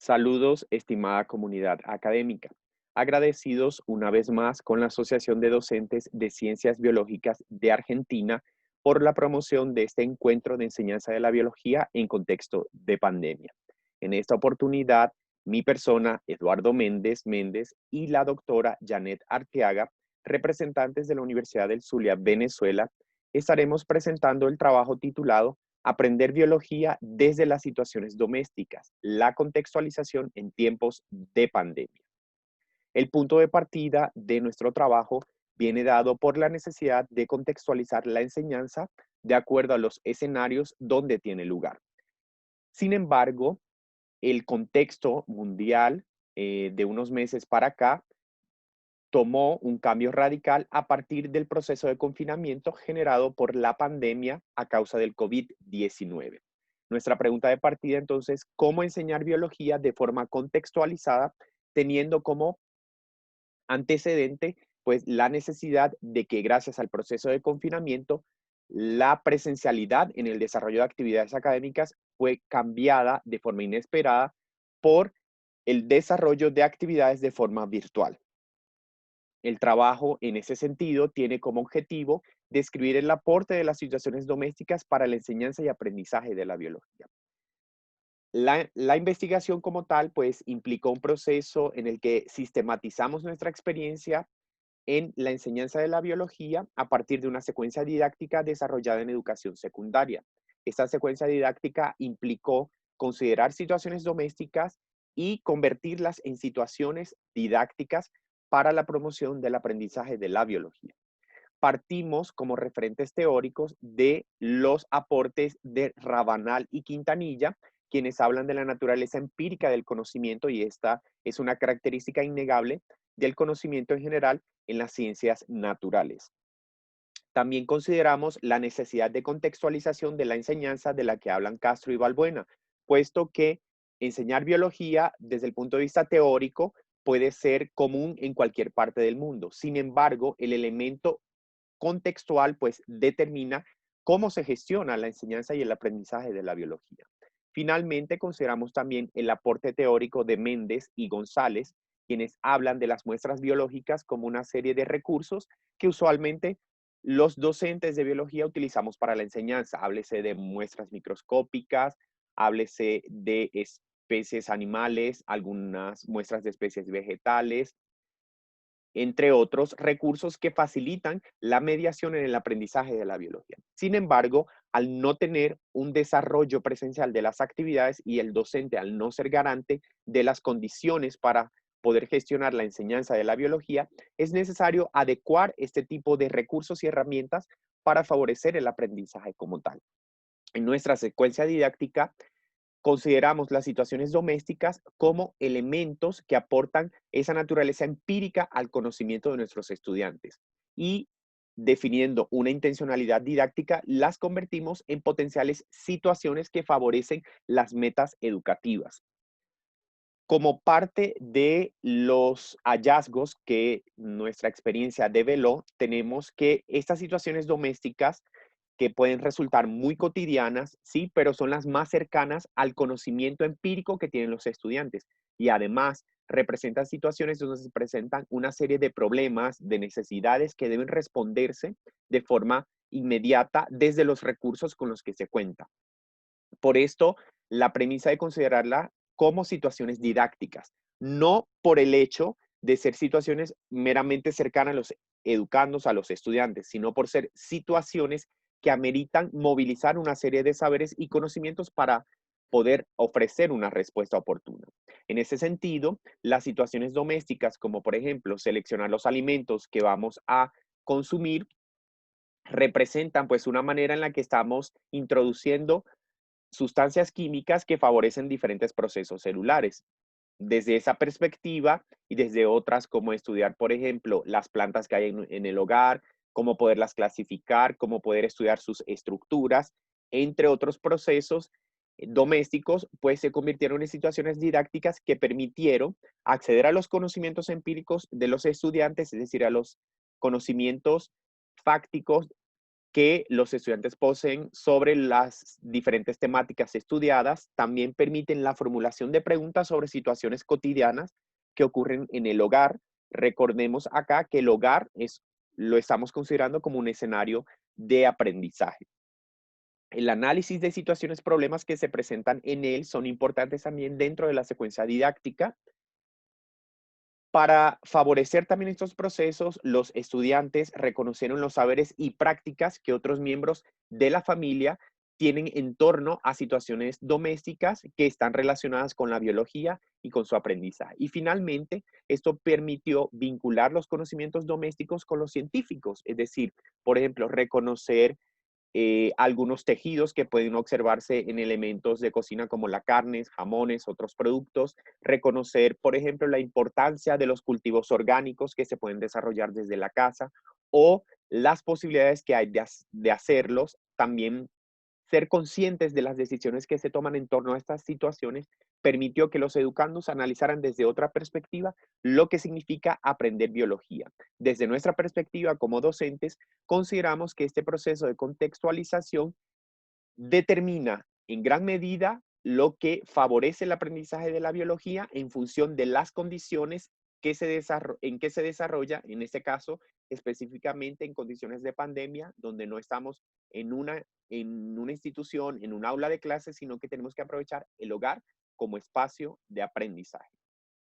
Saludos, estimada comunidad académica. Agradecidos una vez más con la Asociación de Docentes de Ciencias Biológicas de Argentina por la promoción de este encuentro de enseñanza de la biología en contexto de pandemia. En esta oportunidad, mi persona, Eduardo Méndez y la doctora Janet Arteaga, representantes de la Universidad del Zulia, Venezuela, estaremos presentando el trabajo titulado Aprender biología desde las situaciones domésticas, la contextualización en tiempos de pandemia. El punto de partida de nuestro trabajo viene dado por la necesidad de contextualizar la enseñanza de acuerdo a los escenarios donde tiene lugar. Sin embargo, el contexto mundial de unos meses para acá tomó un cambio radical a partir del proceso de confinamiento generado por la pandemia a causa del COVID-19. Nuestra pregunta de partida entonces, ¿cómo enseñar biología de forma contextualizada, teniendo como antecedente pues la necesidad de que gracias al proceso de confinamiento, la presencialidad en el desarrollo de actividades académicas fue cambiada de forma inesperada por el desarrollo de actividades de forma virtual? El trabajo, en ese sentido, tiene como objetivo describir el aporte de las situaciones domésticas para la enseñanza y aprendizaje de la biología. La investigación como tal, pues, implicó un proceso en el que sistematizamos nuestra experiencia en la enseñanza de la biología a partir de una secuencia didáctica desarrollada en educación secundaria. Esta secuencia didáctica implicó considerar situaciones domésticas y convertirlas en situaciones didácticas para la promoción del aprendizaje de la biología. Partimos como referentes teóricos de los aportes de Rabanal y Quintanilla, quienes hablan de la naturaleza empírica del conocimiento, y esta es una característica innegable del conocimiento en general en las ciencias naturales. También consideramos la necesidad de contextualización de la enseñanza de la que hablan Castro y Balbuena, puesto que enseñar biología desde el punto de vista teórico puede ser común en cualquier parte del mundo. Sin embargo, el elemento contextual pues determina cómo se gestiona la enseñanza y el aprendizaje de la biología. Finalmente, consideramos también el aporte teórico de Méndez y González, quienes hablan de las muestras biológicas como una serie de recursos que usualmente los docentes de biología utilizamos para la enseñanza. Háblese de muestras microscópicas, háblese de especies animales, algunas muestras de especies vegetales, entre otros recursos que facilitan la mediación en el aprendizaje de la biología. Sin embargo, al no tener un desarrollo presencial de las actividades y el docente al no ser garante de las condiciones para poder gestionar la enseñanza de la biología, es necesario adecuar este tipo de recursos y herramientas para favorecer el aprendizaje como tal. En nuestra secuencia didáctica consideramos las situaciones domésticas como elementos que aportan esa naturaleza empírica al conocimiento de nuestros estudiantes y definiendo una intencionalidad didáctica, las convertimos en potenciales situaciones que favorecen las metas educativas. Como parte de los hallazgos que nuestra experiencia develó, tenemos que estas situaciones domésticas que pueden resultar muy cotidianas, sí, pero son las más cercanas al conocimiento empírico que tienen los estudiantes. Y además representan situaciones donde se presentan una serie de problemas, de necesidades que deben responderse de forma inmediata desde los recursos con los que se cuenta. Por esto, la premisa de considerarla como situaciones didácticas, no por el hecho de ser situaciones meramente cercanas a los educandos, a los estudiantes, sino por ser situaciones que ameritan movilizar una serie de saberes y conocimientos para poder ofrecer una respuesta oportuna. En ese sentido, las situaciones domésticas, como por ejemplo seleccionar los alimentos que vamos a consumir, representan pues una manera en la que estamos introduciendo sustancias químicas que favorecen diferentes procesos celulares. Desde esa perspectiva y desde otras como estudiar, por ejemplo, las plantas que hay en el hogar, cómo poderlas clasificar, cómo poder estudiar sus estructuras, entre otros procesos domésticos, pues se convirtieron en situaciones didácticas que permitieron acceder a los conocimientos empíricos de los estudiantes, es decir, a los conocimientos fácticos que los estudiantes poseen sobre las diferentes temáticas estudiadas. También permiten la formulación de preguntas sobre situaciones cotidianas que ocurren en el hogar. Recordemos acá que el hogar lo estamos considerando como un escenario de aprendizaje. El análisis de situaciones, problemas que se presentan en él son importantes también dentro de la secuencia didáctica. Para favorecer también estos procesos, los estudiantes reconocieron los saberes y prácticas que otros miembros de la familia tienen en torno a situaciones domésticas que están relacionadas con la biología y con su aprendizaje. Y finalmente, esto permitió vincular los conocimientos domésticos con los científicos, es decir, por ejemplo, reconocer algunos tejidos que pueden observarse en elementos de cocina como la carnes, jamones, otros productos, reconocer, por ejemplo, la importancia de los cultivos orgánicos que se pueden desarrollar desde la casa o las posibilidades que hay de hacerlos, también ser conscientes de las decisiones que se toman en torno a estas situaciones permitió que los educandos analizaran desde otra perspectiva lo que significa aprender biología. Desde nuestra perspectiva como docentes, consideramos que este proceso de contextualización determina en gran medida lo que favorece el aprendizaje de la biología en función de las condiciones en que se desarrolla, en este caso, específicamente en condiciones de pandemia, donde no estamos en una institución, en un aula de clases, sino que tenemos que aprovechar el hogar como espacio de aprendizaje.